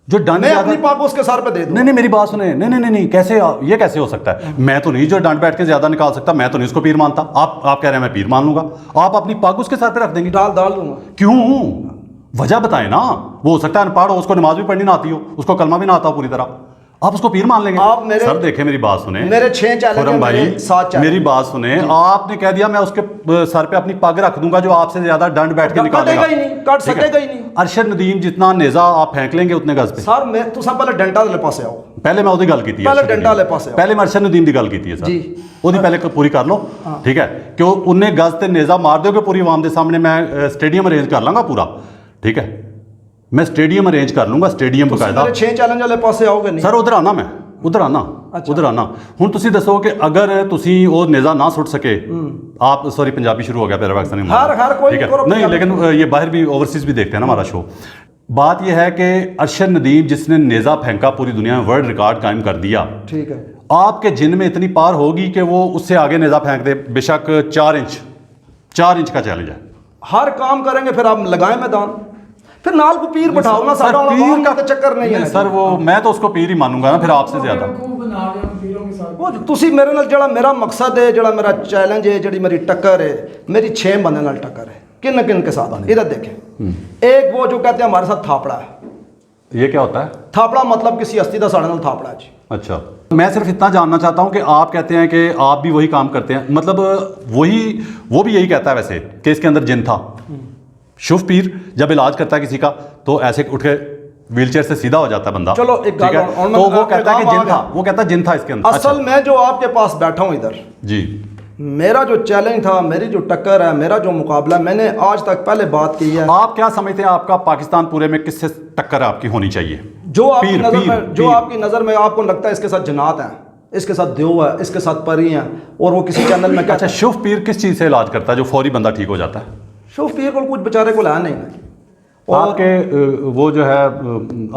जो डंड मैं ज्यादा- अपनी पाक उसके सर पे दे दूं। नहीं नहीं मेरी बात सुने। नहीं नहीं नहीं नहीं कैसे ये कैसे हो सकता है? मैं तो नहीं जो डंड बैठ के ज्यादा निकाल सकता, मैं तो नहीं उसको पीर मानता। आप कह रहे हैं मैं पीर मान लूंगा। आप अपनी पग उसके सर पे रख देंगे? डाल दूंगा। क्यों? वजह बताए ना। वो हो सकता है अनपढ़ हो, उसको नमाज भी पढ़नी ना आती हो, उसको कलमा भी ना आता हो पूरी तरह, आप उसको पीर मान लेंगे? आप मेरे- सर देखे मेरी बात सुने। मेरे 6 चैलेंज खुर्रम हैं, भाई मेरे 7 चैलेंज। मेरी बात सुने। आपने कह दिया मैं उसके सर पे अपनी पग रख दूंगा जो आपसे ज्यादा डंड बैठ के निकालेगा। कटेगा ही नहीं, कट ठीक है? सकेगा ही नहीं। अरशद नदीम जितना नेजा आप फेंक लेंगे उतने गज पे। सर मैं तुसा पहले डंडा वाले पासे आओ। पहले मैं ਉਹਦੀ ਗੱਲ ਕੀਤੀ ਪਹਿਲੇ ਡੰਡਾ ਵਾਲੇ ਪਾਸੇ ਆਓ। ਪਹਿਲੇ ਮੈਂ ਅਰਸ਼ਦ ਨਦੀਮ ਦੀ ਗੱਲ ਕੀਤੀ ਹੈ ਸਰ ਜੀ। ਉਹਦੀ ਪਹਿਲੇ ਪੂਰੀ ਕਰ ਲਓ ਠੀਕ ਹੈ ਕਿ ਉਹਨੇ ਗਜ਼ ਤੇ ਨੇਜ਼ਾ ਮਾਰ ਦਿਓਗੇ ਪੂਰੀ ਆਵਾਮ ਦੇ ਸਾਹਮਣੇ ਮੈਂ ਸਟੇਡੀਅਮ ਅਰੇਂਜ ਕਰ ਲਾਂਗਾ पूरा ठीक है मैं स्टेडियम अरेंज कर लूंगा स्टेडियम बकायदा मेरे 6 चैलेंज वाले पासे आओगे नहीं? सर उधर आना मैं उधर आना उधर आना ਹੁਣ ਤੁਸੀਂ ਦੱਸੋ ਕਿ ਅਗਰ ਤੁਸੀਂ ਉਹ ਨੇਜ਼ਾ ਨਾ ਸੁੱਟ सके आप सॉरी पंजाबी शुरू हो गया मेरा पाकिस्तानी हर कोई ठीक है करो नहीं पंजाबी। लेकिन ये बाहर भी ओवरसीज भी देखते हैं ना हमारा शो बात यह है कि अरशद नदीम जिसने नेज़ा फेंका पूरी दुनिया में वर्ल्ड रिकॉर्ड कायम कर दिया ठीक है। आपके जिन में इतनी पार होगी कि वो उससे आगे नेज़ा फेंक दे बेशक 4 इंच का चैलेंज है हर काम करेंगे फिर आप लगाएं मैदान फिर नाल को पीर बैठाओ ना सर सारा पीर का चक्कर नहीं है सर वो मैं तो उसको पीर ही मानूंगा ना फिर आपसे ज्यादा बेवकूफ बना रहे हो पीरों के साथ। वो तुसी मेरे नाल जड़ा मेरा मकसद है जड़ा मेरा चैलेंज है जड़ी मेरी टक्कर है मेरी 6 बंदे नाल टक्कर है किन किन के साथ इधर देखें एक वो जो कहते हैं हमारे साथ थापड़ा है ये क्या होता है थापड़ा मतलब किसी हस्ती का साढ़े नाल थापड़ा है जी अच्छा मैं सिर्फ इतना जानना चाहता हूं कि आप कहते हैं कि आप भी वही काम करते हैं मतलब वो भी यही कहता है वैसे कि इसके अंदर जिन था शुभ पीर जब इलाज करता है किसी का तो ऐसे उठ के व्हीलचेयर से सीधा हो जाता है बंदा चलो एक ठीक गाल है? और तो वो मैं कहता है कि काम जिन आ था गया। वो कहता है जिन था इसके अंदर असल में जो आपके पास बैठा हूँ इधर जी मेरा जो चैलेंज था मेरी जो टक्कर है मेरा जो मुकाबला मैंने आज तक पहले बात की है आप क्या समझते हैं आपका पाकिस्तान पूरे में किससे टक्कर आपकी होनी चाहिए जो आपकी पीर, नजर पीर, में जो पीर। आपकी नजर में आपको लगता है इसके साथ जनात हैं इसके साथ देव है इसके साथ परी हैं और वो किसी चैनल में अच्छा शुभ पीर किस चीज़ से इलाज करता है जो फौरी बंदा ठीक हो जाता है शुभ पीर को कुछ बेचारे को लाया नहीं है और आपके वो जो है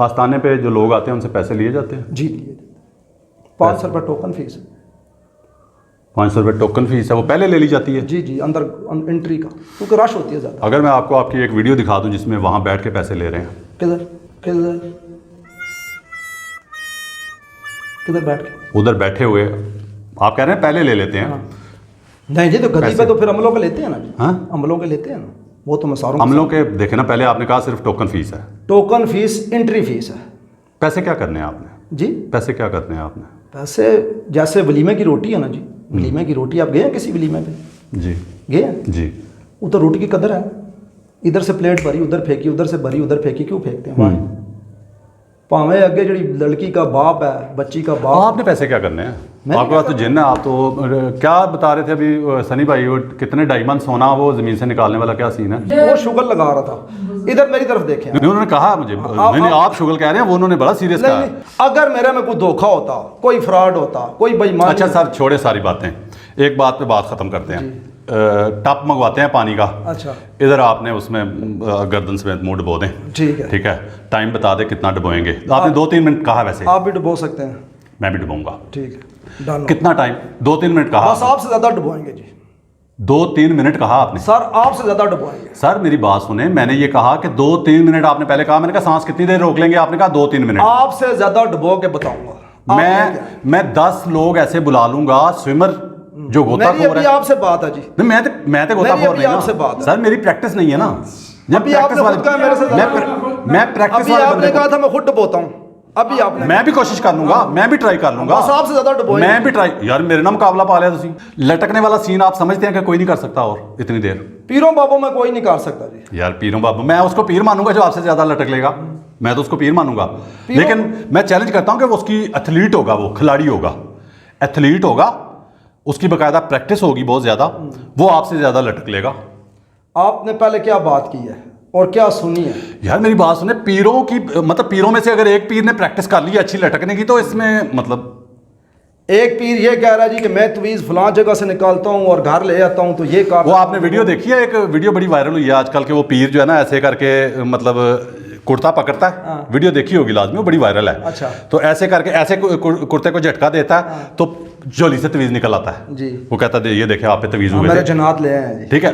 आस्थाने पे जो लोग आते हैं उनसे पैसे लिए जाते हैं जी लिए 500 रुपये टोकन फीस 500 रुपये टोकन फीस है वो पहले ले ली जाती है जी जी अंदर एंट्री का क्योंकि रश होती है ज़्यादा अगर मैं आपको आपकी एक वीडियो दिखा दूं जिसमें वहाँ बैठ के पैसे ले रहे हैं किधर किधर किधर बैठ के उधर बैठे हुए आप कह रहे हैं पहले ले लेते हैं नहीं जी तो गद्दी पैसे। पे तो फिर अमलों के लेते हैं ना जी हाँ? अमलों के लेते हैं ना वो तो मैं सारों अमलों के देखे ना पहले आपने कहा सिर्फ टोकन फीस है टोकन फीस एंट्री फीस है पैसे क्या करने हैं आपने जी पैसे क्या करने हैं आपने पैसे जैसे वलीमे की रोटी है ना जी वलीमे की रोटी आप गए हैं किसी वलीमे पे जी गए हैं जी उधर रोटी की कदर है इधर से प्लेट भरी उधर फेंकी उधर से भरी उधर फेंकी क्यों फेंकते हैं भाई भावें अगे जी लड़की का बाप है बच्ची का बाप आपने पैसे क्या करने हैं मैं आपके पास तो जिन है आप तो क्या बता रहे थे अभी सनी भाई वो कितने डायमंड सोना वो जमीन से निकालने वाला क्या सीन है वो शुगर लगा रहा था इधर मेरी तरफ देखें नहीं उन्होंने कहा मुझे नहीं आप शुगल कह रहे हैं वो उन्होंने बड़ा सीरियस नहीं, कहा नहीं, अगर मेरे में कोई धोखा होता कोई फ्रॉड होता कोई बेईमानी अच्छा सर छोड़े सारी बातें एक बात पे बात खत्म करते हैं टप मंगवाते हैं पानी का अच्छा इधर आपने उसमें गर्दन समेत मुंह डुबो दें ठीक है टाइम बता दे कितना डुबोएंगे आपने 2-3 मिनट कहा वैसे आप भी डुबो सकते हैं मैं भी डुबाऊंगा ठीक है डन कितना टाइम 2-3 मिनट कहा बस आपसे ज़्यादा डुबोएंगे जी 2-3 मिनट कहा आपने सर आपसे ज़्यादा डुबोएंगे सर मेरी बात सुने मैंने ये कहा कि 2-3 मिनट आपने पहले कहा मैंने कहा सांस कितनी देर रोक लेंगे आपने कहा 2-3 मिनट आपसे ज़्यादा डुबो के बताऊंगा मैं 10 लोग ऐसे बुला लूंगा स्विमर जो गोताखोर है आपसे बात है जी नहीं मैं तो गोताखोर नहीं आपसे बात ना है। सर मेरी प्रैक्टिस नहीं है ना जब अभी आपने खुद कहा मेरे से मैं प्रैक्टिस अभी वाले आपने बंदे कहा था मैं खुद डुबोता हूँ अभी आपने मैं भी कोशिश कर लूंगा, मैं भी ट्राई कर लूंगा, बस आपसे ज्यादा डुबोए मैं भी ट्राई। यार मेरे ना मुकाबला पा लिया तुसी। लटकने वाला सीन आप समझते हैं कि कोई नहीं कर सकता और इतनी देर। पीरों बाबों में कोई नहीं कर सकता जी। यार पीरों बाबू, मैं उसको पीर मानूंगा जो आपसे ज्यादा लटक लेगा, मैं तो उसको पीर मानूंगा। लेकिन मैं चैलेंज करता हूं कि वो उसकी एथलीट होगा, वो खिलाड़ी होगा, एथलीट होगा, उसकी बकायदा प्रैक्टिस होगी बहुत ज्यादा, वो आपसे ज्यादा लटक लेगा। आपने पहले क्या बात की है और क्या सुनी है? यार मेरी बात सुने, पीरों की मतलब पीरों में से अगर एक पीर ने प्रैक्टिस कर ली अच्छी लटकने की, तो इसमें मतलब एक पीर ये कह रहा है जी कि मैं तवीज़ फलां जगह से निकालता हूँ और घर ले आता हूँ, तो ये वो आपने वीडियो देखी है? एक वीडियो बड़ी वायरल हुई है आजकल के, वो पीर जो है ना ऐसे करके मतलब कुर्ता पकड़ता है। हाँ। वीडियो देखी होगी लाजमी, वो बड़ी वायरल है। अच्छा। तो ऐसे करके ऐसे कुर्ते को झटका देता है, तो झोली से तवीज़ निकल आता है जी। वो कहता है ये देखे आप पे तवीज़ हुए मेरे थे। जनात ले आए हैं जी। ठीक है,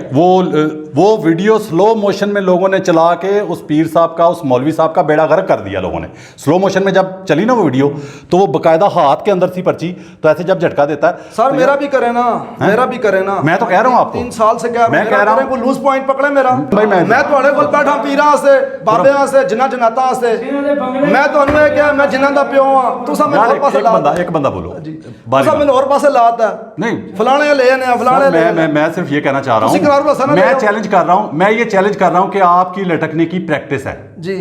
वो वीडियो स्लो मोशन में लोगों ने चला के उस पीर साहब का, उस मौलवी साहब का बेड़ा गर्क कर दिया लोगों ने। स्लो मोशन में जब चली ना वो वीडियो, तो वो बकायदा हाथ के अंदर थी पर्ची, तो ऐसे जब झटका देता है सर तो मेरा भी करे ना, मेरा भी करे ना। मैं तो कह रहा हूं आपको, 3 साल से कह रहा हूं, मैं कह रहा हूं को लूज पॉइंट पकड़े मेरा भाई, मैं थोड़े कोल बैठा पीरा से बाबे से जिन्ना जनाता से मैं ਤੁਹਾਨੂੰ ਇਹ ਕਿਹਾ ਮੈਂ ਜਿਨ੍ਹਾਂ ਦਾ ਪਿਓ ਆ ਤੁਸੀਂ ਮੈਨੂੰ ਹੋਰ ਪਾਸੇ ਲਾ एक बंदा बोलो ਤੁਸੀਂ ਮੈਨੂੰ ਹੋਰ ਪਾਸੇ ਲਾਤਾ नहीं फलाने ले आने फलाने ले मैं सिर्फ ये कहना चाह रहा तुसी करार बसा हूँ, ना ले मैं आओ। चैलेंज कर रहा हूँ, मैं ये चैलेंज कर रहा हूँ कि आपकी लटकने की प्रैक्टिस है, जी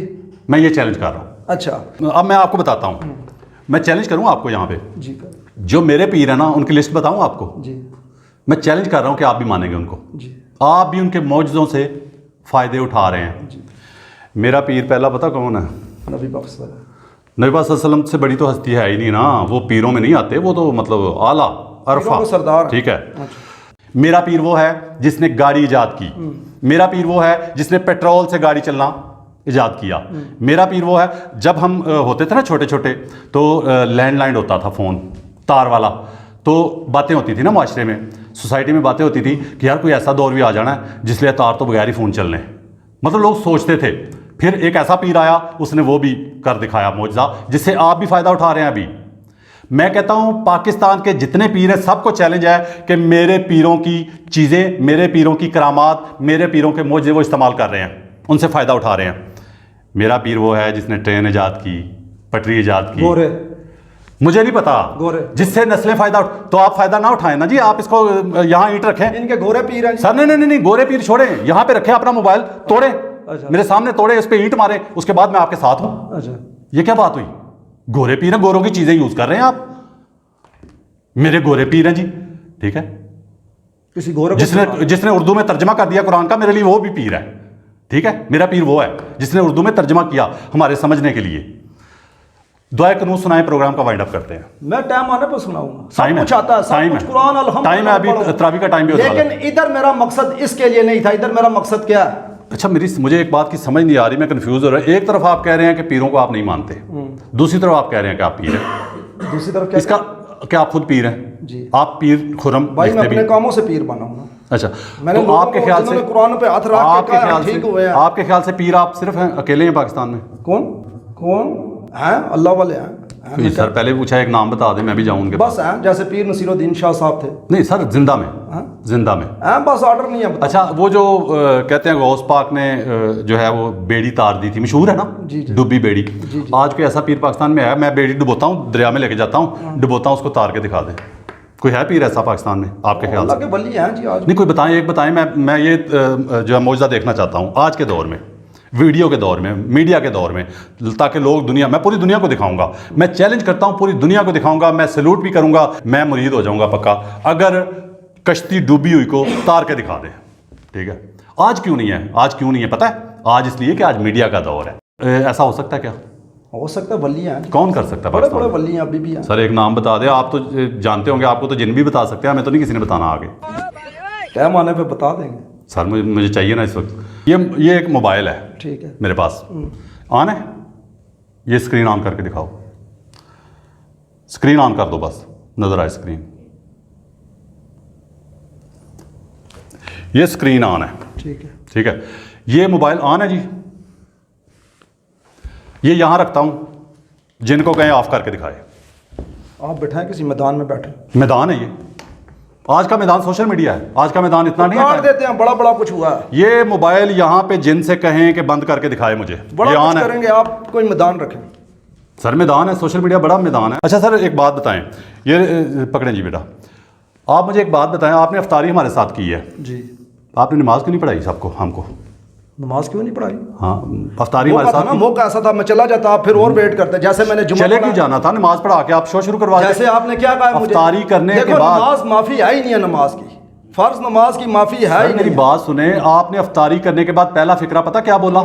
मैं ये चैलेंज कर रहा हूँ। अच्छा अब मैं आपको बताता हूँ, मैं चैलेंज करूँ आपको यहाँ पे, जी जो मेरे पीर है ना उनकी लिस्ट बताऊँ आपको। जी मैं चैलेंज कर रहा हूँ कि आप भी मानेंगे उनको, जी आप भी उनके मौजज़ों से फ़ायदे उठा रहे हैं। मेरा पीर पहला पता कौन है? नबी पाक सल्लल्लाहु अलैहि वसल्लम। नबी पाक सल्लल्लाहु अलैहि वसल्लम से बड़ी तो हस्ती है ही नहीं ना, वो पीरों में नहीं आते, वो तो मतलब आला अरफा पीरों को सरदार है। ठीक है। अच्छा। मेरा पीर वो है जिसने गाड़ी ईजाद की, मेरा पीर वो है जिसने पेट्रोल से गाड़ी चलना ईजाद किया, मेरा पीर वो है जब हम होते थे ना छोटे छोटे, तो लैंडलाइन होता था फ़ोन तार वाला, तो बातें होती थी ना माशरे में, सोसाइटी में बातें होती थी कि यार कोई ऐसा दौर भी आ जाना है जिसलिए तार तो बगैर ही फ़ोन चलने, मतलब लोग सोचते थे। फिर एक ऐसा पीर आया, उसने वो भी कर दिखाया मौजज़ा, जिससे आप भी फ़ायदा उठा रहे हैं अभी। मैं कहता हूँ पाकिस्तान के जितने पीर हैं सबको चैलेंज है कि मेरे पीरों की चीज़ें, मेरे पीरों की करामात, मेरे पीरों के मौजे वो इस्तेमाल कर रहे हैं, उनसे फ़ायदा उठा रहे हैं। मेरा पीर वो है जिसने ट्रेन ईजाद की, पटरी ईजाद की, गोरे मुझे नहीं पता, गोरे। जिससे नस्लें फ़ायदा तो आप फ़ायदा ना उठाएं ना जी, आप इसको यहाँ ईंट रखें। इनके गोरे पीर हैं जी। सर नहीं, गोरे पीर छोड़ें, यहाँ पे रखें अपना मोबाइल, तोड़ें, अच्छा। मेरे सामने तोड़े, उस पर ईंट मारे, उसके बाद मैं आपके साथ हूँ। अच्छा ये क्या बात हुई? गोरे पीर हैं, गोरों की चीज़ें यूज़ कर रहे हैं आप, मेरे गोरे पीर हैं जी। ठीक है, किसी गोरे को जिसने उर्दू में तर्जमा कर दिया कुरान का, मेरे लिए वो भी पीर है। ठीक है, मेरा पीर वो है जिसने उर्दू में तर्जमा किया हमारे समझने के लिए। दुआ कनून सुनाए प्रोग्राम का वाइंड अप करते हैं। मैं टाइम आने पर सुनाऊंगा, टाइम सब है, कुछ आता है, सब टाइम कुछ है, कुरान अल्हम्दुलिल्लाह टाइम है, अभी पढ़ो। तरावी का टाइम भी होने वाला है। लेकिन इधर मेरा मकसद इसके लिए नहीं था, इधर मेरा मकसद क्या है? अच्छा, मुझे एक बात की समझ नहीं आ रही, मैं कंफ्यूज हो रहा हूँ। एक तरफ आप कह रहे हैं कि पीरों को आप नहीं मानते, दूसरी तरफ आप कह रहे हैं कि आप पीर हैं। दूसरी तरफ क्या? इसका क्या आप खुद पीर हैं जी। आप पीर खुरम भाई मैं लिखते अपने भी? कामों से पीर बना हूं ना। अच्छा, मैंने तो आपके ख्याल से कुरान पे हाथ रख के कहा ठीक हुए हैं। आपके ख्याल से पीर आप सिर्फ हैं, अकेले हैं पाकिस्तान में? कौन हैं? अल्लाह वाले हैं। जी सर, पहले पूछा एक नाम बता दें, मैं भी जाऊं उनके पास। बस हैं, जैसे पीर नसीरुद्दीन शाह साहब थे। नहीं सर, जिंदा में, जिंदा में। हैं, बस ऑर्डर नहीं है। अच्छा, वो जो कहते हैं गौस पाक ने जो है वो बेड़ी तार दी थी, मशहूर है ना, जी जी। डुब्बी बेड़ी। आज कोई ऐसा पीर पाकिस्तान में है? मैं बेड़ी डुबोता हूँ, दरिया में लेके जाता हूँ, डुबोता हूँ, उसको तार के दिखा दें। कोई है पीर ऐसा पाकिस्तान में आपके ख्याल से? अल्लाह के वली हैं जी आज। नहीं, कोई बताएं, एक बताएं। मैं ये जो है मौजज़ा देखना चाहता हूँ आज के दौर में, वीडियो के दौर में, मीडिया के दौर में, ताकि लोग दुनिया, मैं पूरी दुनिया को दिखाऊंगा, मैं चैलेंज करता हूँ, पूरी दुनिया को दिखाऊंगा, मैं सैल्यूट भी करूंगा, मैं मुरीद हो जाऊंगा पक्का अगर कश्ती डूबी हुई को तार के दिखा दें। ठीक है, आज क्यों नहीं है? आज क्यों नहीं है पता है? आज इसलिए कि आज मीडिया का दौर है। ऐसा हो सकता है क्या? हो सकता है, वली हैं। कौन कर सकता है बड़े पाकिस्तान बड़े में? वली हैं, अभी भी हैं। सर एक नाम बता दे, आप तो जानते होंगे, आपको तो जिन भी बता सकते हैं, हमें तो नहीं किसी ने बताना आगे। टाइम आने पे बता देंगे। सर मुझे चाहिए ना इस वक्त। ये एक मोबाइल है ठीक है, मेरे पास, ऑन है, ये स्क्रीन ऑन करके दिखाओ, स्क्रीन ऑन कर दो, बस नजर आए स्क्रीन, ये स्क्रीन ऑन है। ठीक है, ठीक है, ये मोबाइल ऑन है जी, ये यहां रखता हूं, जिनको कहें ऑफ करके दिखाए। आप बैठे हैं किसी मैदान में बैठे, मैदान है ये, आज का मैदान सोशल मीडिया है, आज का मैदान इतना नहीं काट है। देते हैं, बड़ा बड़ा कुछ हुआ है। ये मोबाइल यहां पे जिनसे कहें कि बंद करके दिखाए मुझे, बड़ा ये कुछ ऑन है। करेंगे, आप कोई मैदान रखें। सर मैदान है, सोशल मीडिया बड़ा मैदान है। अच्छा सर एक बात बताएं, ये पकड़ें जी बेटा, आप मुझे एक बात बताएं, आपने अफ्तारी हमारे साथ की है जी। आपने नमाज क्यों नहीं पढ़ाई सबको, हमको? नमाज क्यों नहीं पढ़ाई? हाँ अफ्तारी हमारे मौका था साथ ना, की। मौका ऐसा था मैं चला जाता, आप फिर और वेट करते। जैसे मैंने जुम्मा चले पढ़ा, क्यों जाना था, नमाज पढ़ा के आप शो शुरू करवा जैसे दें। आपने क्या कहा मुझे, अफ्तारी करने के देखो, बाद नमाज माफी है ही नहीं है, नमाज की फर्ज नमाज की माफी है सर ही मेरी नहीं। बात सुने, आपने अफ्तारी करने के बाद पहला फिक्रा पता क्या बोला?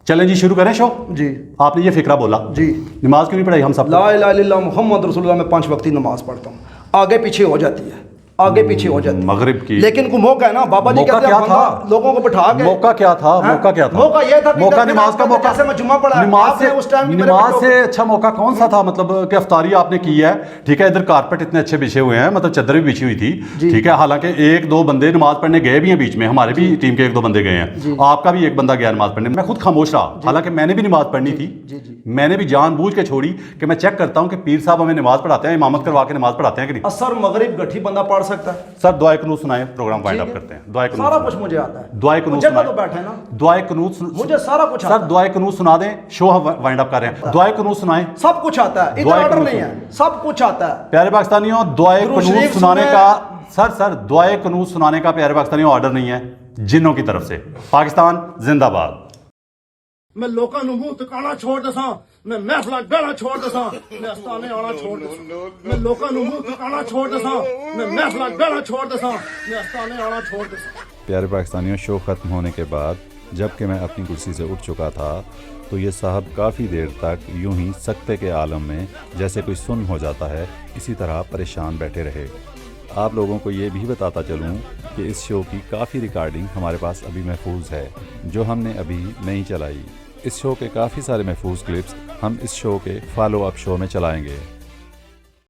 चलें जी शुरू करें शो। जी आपने ये फिक्रा बोला जी, नमाज क्यों नहीं पढ़ाई हम सब? ला इलाहा इल्लल्लाह मुहम्मद रसूलुल्लाह में 5 वक्ती नमाज पढ़ता हूँ, आगे पीछे हो जाती है, आगे पीछे हो जाती है मगरिब की। लेकिन को मौका है ना, बाबा जी मौका कहते क्या हैं था? बंदा लोगों को बिठा के, मौका क्या था? हैं? मौका क्या था? मौका ये था कि मौका इधर नमाज का फिर मौका। जैसे मैं जुम्मा पढ़ा, नमाज आपने से उस टाइम की मेरे नमाज पे से अच्छा मौका कौन सा था? मतलब कि अफ्तारी आपने की है, ठीक है, इधर कारपेट इतने अच्छे बिछे हुए हैं, मतलब चादर भी बिछी हुई थी, ठीक है, हालांकि एक दो बंदे नमाज पढ़ने गए भी हैं बीच में, हमारे भी टीम के एक दो बंदे गए हैं, आपका भी एक बंदा गया नमाज पढ़ने, मैं खुद खामोश रहा, हालांकि मैंने भी नमाज पढ़नी थी, मैंने भी जानबूझ के छोड़ी कि मैं चेक करता हूं कि पीर साहब हमें नमाज पढ़ाते हैं, इमामत करवा के नमाज पढ़ाते हैं कि नहीं। असर मगरिब गठी बंदा पढ़ सकता है। सर दुआ कुनूत सुनाएं, प्रोग्राम वाइंड अप करते हैं। दुआ कुनूत सारा कुछ मुझे आता है, दुआ कुनूत जगह तो सुनाएं। बैठे ना, दुआ कुनूत मुझे सारा कुछ सर आता है, दुआ कुनूत सुना दें, शो हम वाइंड अप कर रहे हैं। दुआ कुनूत सुनाएं। सब कुछ आता है, इधर दुआ ऑर्डर कुनूत नहीं है, सब कुछ आता है। प्यारे पाकिस्तानियों दुआ दुरूद कुनूत शरीफ सुनाने सुने। का सर दुआ कुनूत सुनाने का प्यारे पाकिस्तानियों ऑर्डर नहीं है, जिन्नों की तरफ से। पाकिस्तान जिंदाबाद। मैं लोगों ਨੂੰ ਮੂੰਹ ਟਿਕਾਣਾ ਛੋੜ ਦਸਾਂ, ਮੈਂ ਮਹਿਫਲਾਂ ਗਾਣਾ ਛੋੜ ਦਸਾਂ, ਮੈਂ ਅਸਤਾਨੇ ਆਣਾ ਛੋੜ ਦਸਾਂ, ਮੈਂ ਲੋਕਾਂ ਨੂੰ ਮੂੰਹ ਟਿਕਾਣਾ ਛੋੜ ਦਸਾਂ, ਮੈਂ ਮਹਿਫਲਾਂ ਗਾਣਾ ਛੋੜ ਦਸਾਂ, ਮੈਂ ਅਸਤਾਨੇ ਆਣਾ ਛੋੜ ਦਸਾਂ। प्यारे पाकिस्तानियों, शो ख़त्म होने के बाद जबकि मैं अपनी कुर्सी से उठ चुका था तो ये साहब काफ़ी देर तक यूं ही सकते के आलम में जैसे कोई सुन्न हो जाता है इसी तरह परेशान बैठे रहे। आप लोगों को ये भी बताता चलूं कि इस शो की काफ़ी रिकॉर्डिंग हमारे पास अभी महफूज है जो हमने अभी नहीं चलाई। इस शो के काफ़ी सारे महफूज क्लिप्स हम इस शो के फॉलो अप शो में चलाएंगे।